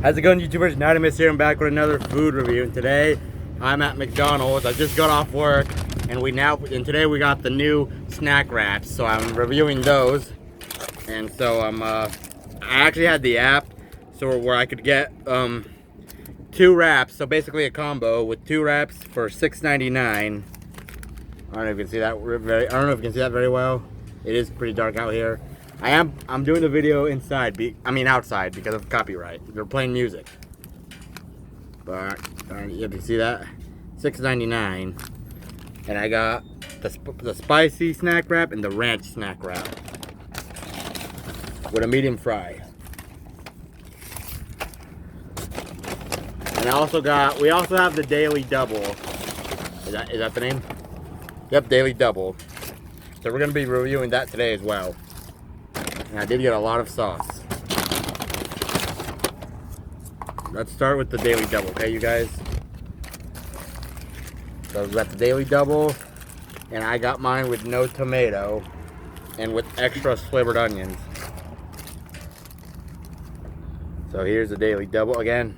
How's it going, YouTubers? Nightimus here. I'm back with another food review, and today I'm at McDonald's. I just got off work, and today we got the new snack wraps, so I'm reviewing those. And so I actually had the app, so where I could get 2 wraps, so basically a combo with 2 wraps for $6.99. I don't know if you can see that very well. It is pretty dark out here. I'm doing the video outside because of copyright. They're playing music. But you can see that $6.99, and I got the spicy snack wrap and the ranch snack wrap with a medium fry. And we also have the daily double. Is that the name? Yep, daily double. So we're gonna be reviewing that today as well. And I did get a lot of sauce. Let's start with the daily double, okay, you guys? So we got the daily double, and I got mine with no tomato and with extra slivered onions. So here's the daily double again.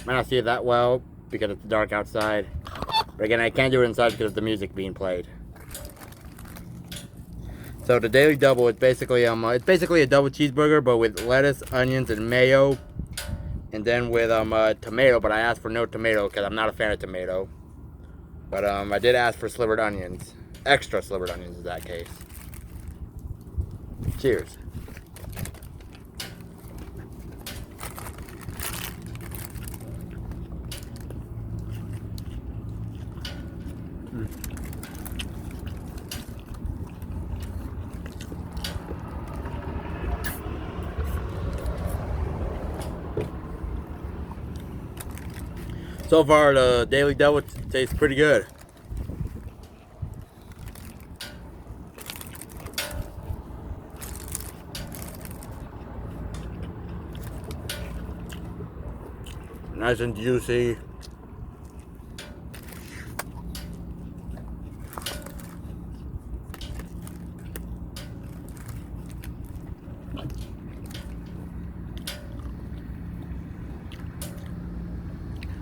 Might not see it that well because it's dark outside. But again, I can't do it inside because of the music being played. So the daily double is basically it's basically a double cheeseburger, but with lettuce, onions, and mayo, and then with tomato. But I asked for no tomato because I'm not a fan of tomato. But I did ask for slivered onions, extra slivered onions in that case. Cheers. So far, the daily double tastes pretty good. Nice and juicy.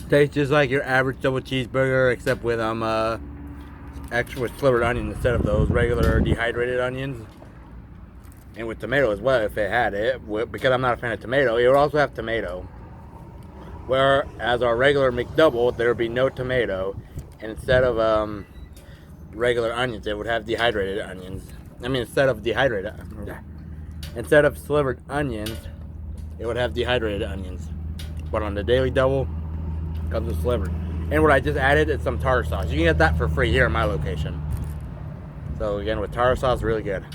Tastes just like your average double cheeseburger, except with extra with slivered onions instead of those regular dehydrated onions, and with tomato as well if it had it. Because I'm not a fan of tomato, it would also have tomato. Whereas our regular McDouble, there would be no tomato, and instead of regular onions, it would have dehydrated onions. Instead of slivered onions, it would have dehydrated onions. But on the daily double, comes with slivered. And what I just added is some tartar sauce. You can get that for free here in my location. So again, with tartar sauce, really good.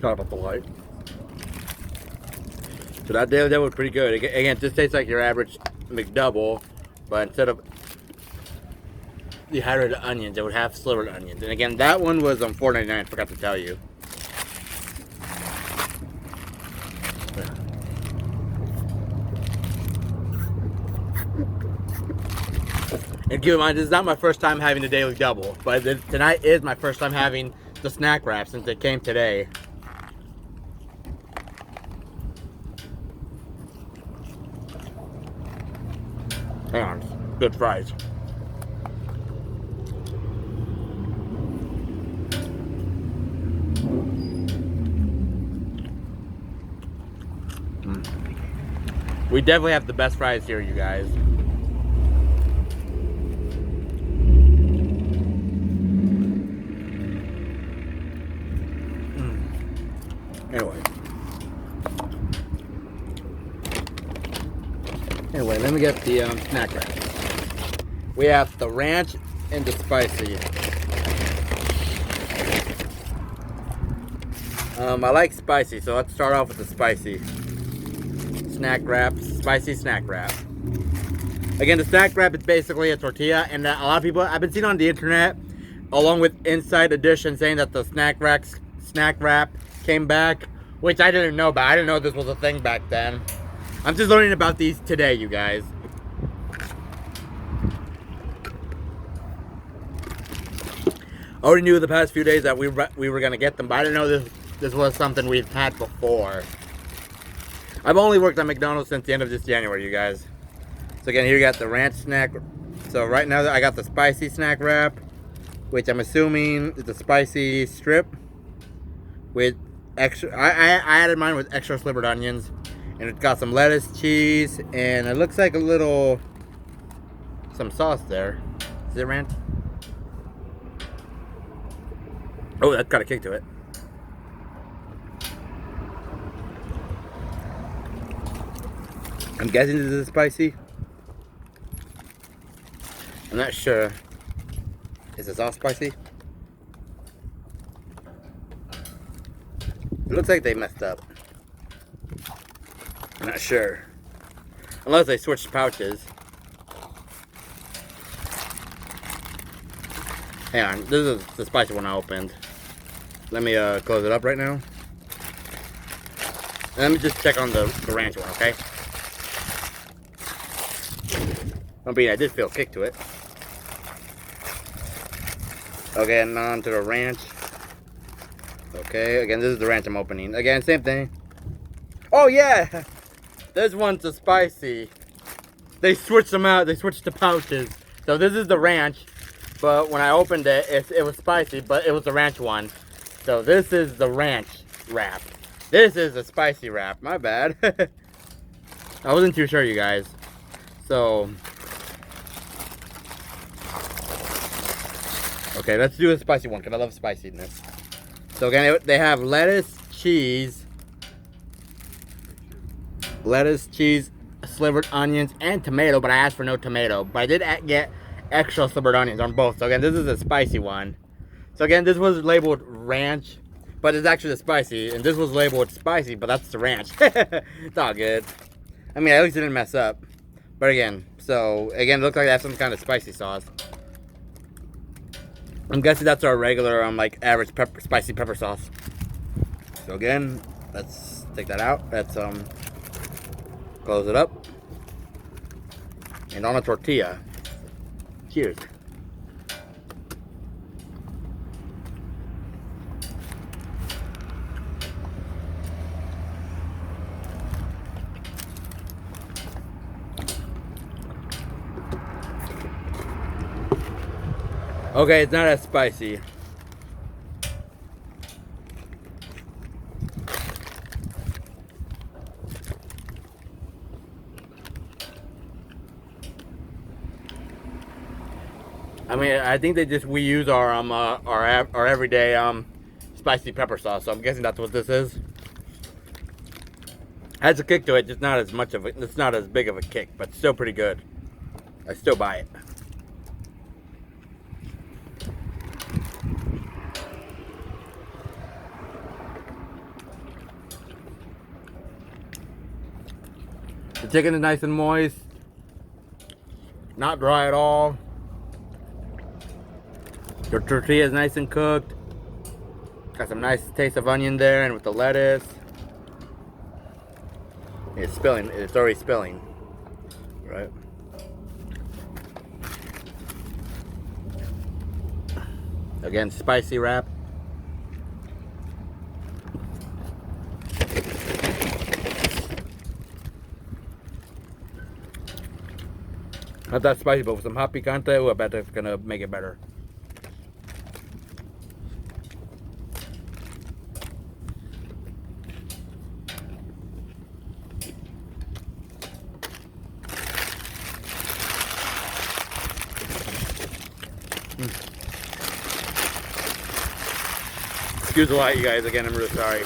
Sorry about the light. So that daily double was pretty good. Again, it just tastes like your average McDouble, but instead of dehydrated onions, it would have slivered onions. And again, that one was $4.99. Forgot to tell you. And keep in mind, this is not my first time having the daily double, but tonight is my first time having the snack wrap since it came today. Hang on, good fries. We definitely have the best fries here, you guys. Anyway, let me get the snack wrap. We have the ranch and the spicy. I like spicy, so let's start off with the spicy snack wrap. Spicy snack wrap. Again, the snack wrap is basically a tortilla, and a lot of people I've been seeing on the internet, along with Inside Edition, saying that the snack wrap came back, which I didn't know about. I didn't know this was a thing back then. I'm just learning about these today, you guys. I already knew the past few days that we were gonna get them, but I didn't know this was something we've had before. I've only worked at McDonald's since the end of this January, you guys. So again, here you got the ranch snack. So right now I got the spicy snack wrap, which I'm assuming is the spicy strip with extra. I added mine with extra slivered onions, and it's got some lettuce, cheese, and it looks like some sauce there. Is it ranch? Oh, that's got a kick to it. I'm guessing this is spicy. I'm not sure. Is the sauce spicy? It looks like they messed up. I'm not sure. Unless they switched pouches. Hang on, this is the spicy one I opened. Let me close it up right now. And let me just check on the ranch one, okay? I did feel a kick to it. Okay, and on to the ranch. Okay, again, this is the ranch I'm opening. Again, same thing. Oh yeah! This one's the spicy. They switched them out, they switched the pouches. So this is the ranch, but when I opened it, it was spicy, but it was the ranch one. So this is the ranch wrap. This is the spicy wrap, my bad. I wasn't too sure, you guys. So, okay, let's do a spicy one, because I love spiciness. So again, they have lettuce, cheese, slivered onions, and tomato, but I asked for no tomato. But I did get extra slivered onions on both. So again, this is a spicy one. So again, this was labeled ranch, but it's actually the spicy. And this was labeled spicy, but that's the ranch. It's all good. I mean, at least it didn't mess up. But again, it looks like they have some kind of spicy sauce. I'm guessing that's our regular, like average spicy pepper sauce. So again, let's take that out. Let's close it up. And on a tortilla. Cheers. Okay, it's not as spicy. I mean, I think we use our everyday spicy pepper sauce. So I'm guessing that's what this is. Has a kick to it, just not as much of it. It's not as big of a kick, but still pretty good. I still buy it. The chicken is nice and moist, not dry at all. Your tortilla is nice and cooked. Got some nice taste of onion there, and with the lettuce. It's spilling, it's already spilling, right? Again, spicy wrap. Not that spicy, but with some hot picante, I bet it's gonna make it better. Excuse the light, you guys. Again, I'm really sorry.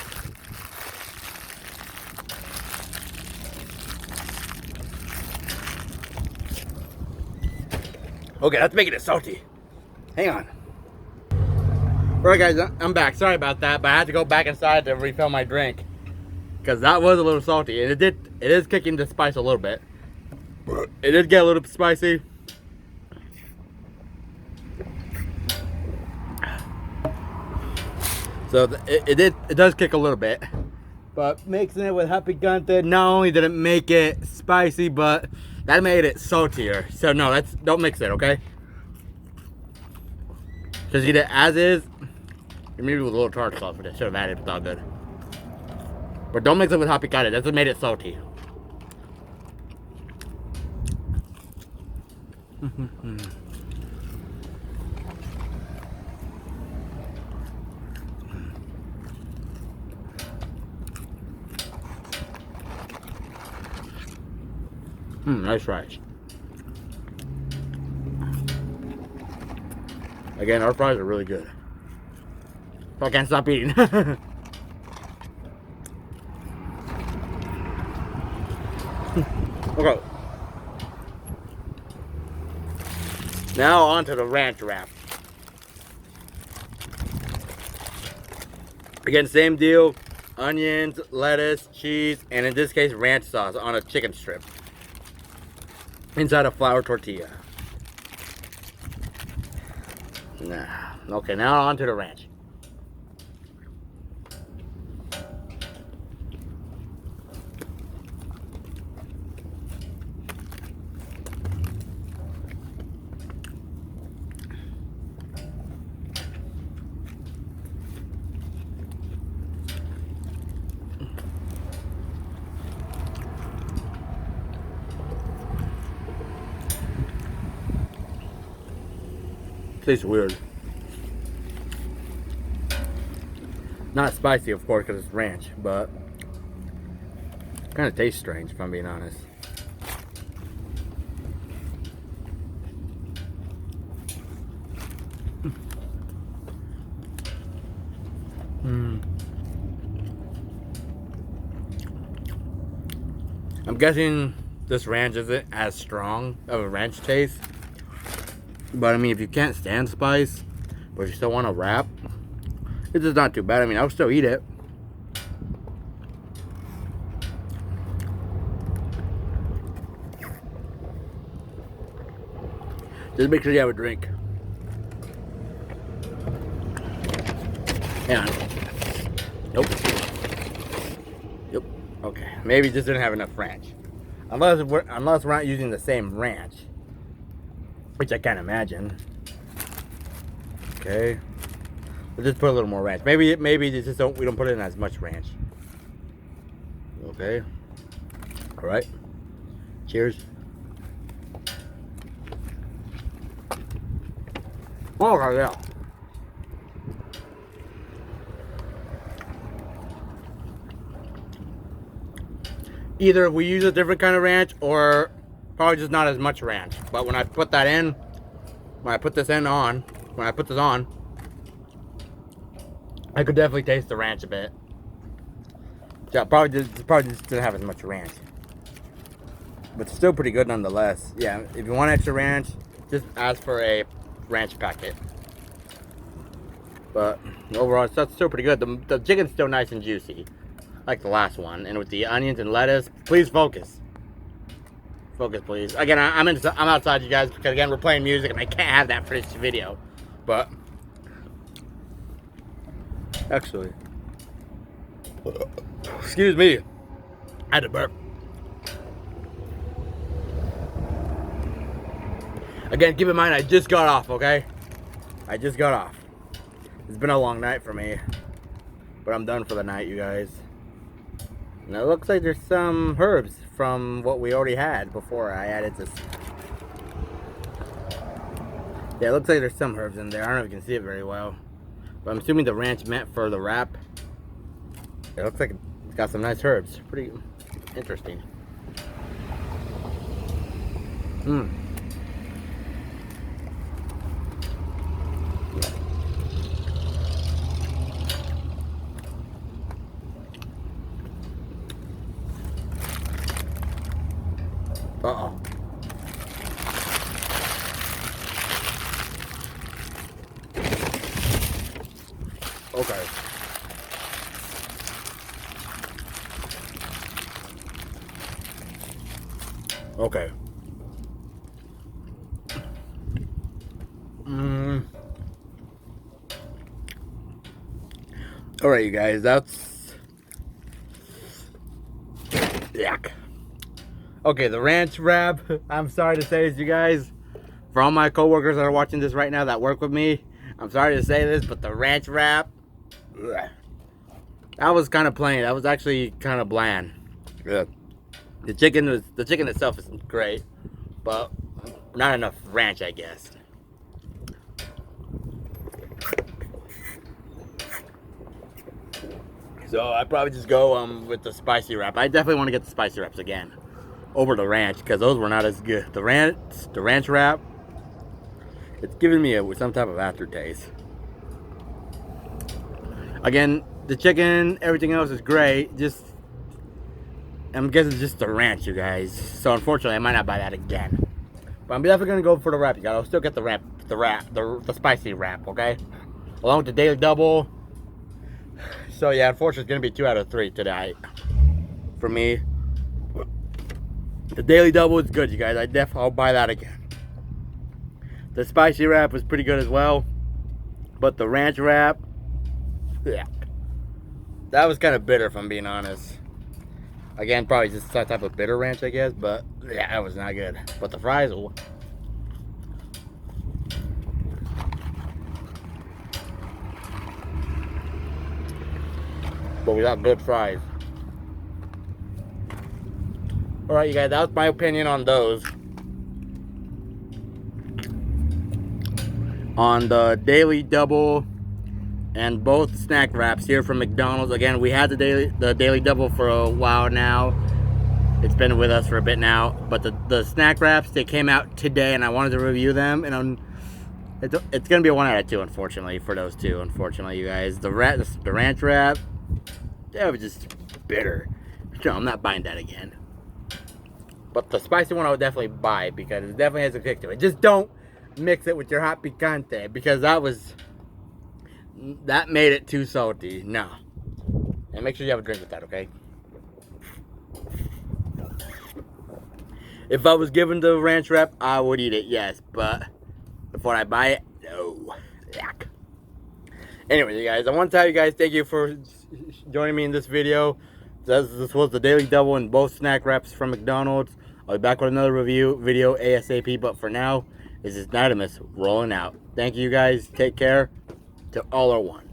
Okay, that's making it salty. Hang on. Alright guys, I'm back. Sorry about that, but I had to go back inside to refill my drink. Because that was a little salty. And it is kicking the spice a little bit. It did get a little spicy. So it does kick a little bit. But mixing it with Happy Gante not only did it make it spicy, but that made it saltier. So no, don't mix it, okay? Just eat it as is. Maybe with a little tart sauce, but it should have added, it's all good. But don't mix it with Happy Gante, that's what made it salty. Nice rice. Again, our fries are really good. I can't stop eating. Okay. Now on to the ranch wrap. Again, same deal. Onions, lettuce, cheese, and in this case, ranch sauce on a chicken strip. Inside a flour tortilla. Okay, now on to the ranch. Tastes weird. Not spicy, of course, because it's ranch, but kind of tastes strange, if I'm being honest. I'm guessing this ranch isn't as strong of a ranch taste. But I mean, if you can't stand spice, but you still want to wrap, it's just not too bad. I mean, I'll still eat it. Just make sure you have a drink. Hang on. Nope. Yep. Okay. Maybe just didn't have enough ranch. Unless we're not using the same ranch. Which I can't imagine. Okay. We'll just put a little more ranch. Maybe we don't put in as much ranch. Okay. Alright. Cheers. Oh yeah. Either we use a different kind of ranch or probably just not as much ranch. But when I put that in, when I put this on, I could definitely taste the ranch a bit. Yeah, probably just didn't have as much ranch. But still pretty good nonetheless. Yeah, if you want extra ranch, just ask for a ranch packet. But overall, it's still pretty good. The chicken's still nice and juicy, like the last one. And with the onions and lettuce, please focus. Focus, please. Again, I'm outside, you guys, because again, we're playing music and I can't have that for this video. But actually, excuse me, I had to burp. Again, keep in mind, I just got off, okay? I just got off. It's been a long night for me, but I'm done for the night, you guys. And it looks like there's some herbs from what we already had before I added this. Yeah, it looks like there's some herbs in there. I don't know if you can see it very well, but I'm assuming the ranch meant for the wrap. It looks like it's got some nice herbs. Pretty interesting. Uh-oh. Okay. Okay. Alright, you guys, that's... Yuck. Okay, the ranch wrap, I'm sorry to say this, you guys. For all my coworkers that are watching this right now that work with me, I'm sorry to say this, but the ranch wrap, ugh, that was kind of plain. That was actually kind of bland. Ugh. The chicken itself is great, but not enough ranch, I guess. So I'd probably just go with the spicy wrap. I definitely want to get the spicy wraps again over the ranch because those were not as good. The ranch wrap, it's giving me some type of aftertaste. Again, the chicken, everything else is great. Just, I'm guessing it's just the ranch, you guys. So unfortunately, I might not buy that again. But I'm definitely gonna go for the wrap, you guys. I'll still get the spicy wrap, okay? Along with the daily double. So yeah, unfortunately, it's gonna be 2 out of 3 tonight for me. The daily double is good, you guys. I'll buy that again. The spicy wrap was pretty good as well, but the ranch wrap, yeah, that was kind of bitter, if I'm being honest. Again, probably just that type of bitter ranch, I guess, but yeah, that was not good. But the fries, but we got good fries. Alright, you guys, that was my opinion on those. On the daily double and both snack wraps here from McDonald's. Again, we had the daily double for a while now. It's been with us for a bit now. But the snack wraps, they came out today and I wanted to review them. And it's going to be a 1 out of 2, unfortunately, for those two. Unfortunately, you guys. The ranch wrap, that was just bitter. No, I'm not buying that again. But the spicy one I would definitely buy because it definitely has a kick to it. Just don't mix it with your hot picante because that made it too salty. No. And make sure you have a drink with that, okay? If I was given the ranch wrap, I would eat it, yes. But before I buy it, no. Yuck. Anyway, you guys, I want to tell you guys thank you for joining me in this video. This was the daily double and both snack wraps from McDonald's. I'll be back with another review video ASAP. But for now, this is Nightimus rolling out. Thank you guys. Take care. To all are one.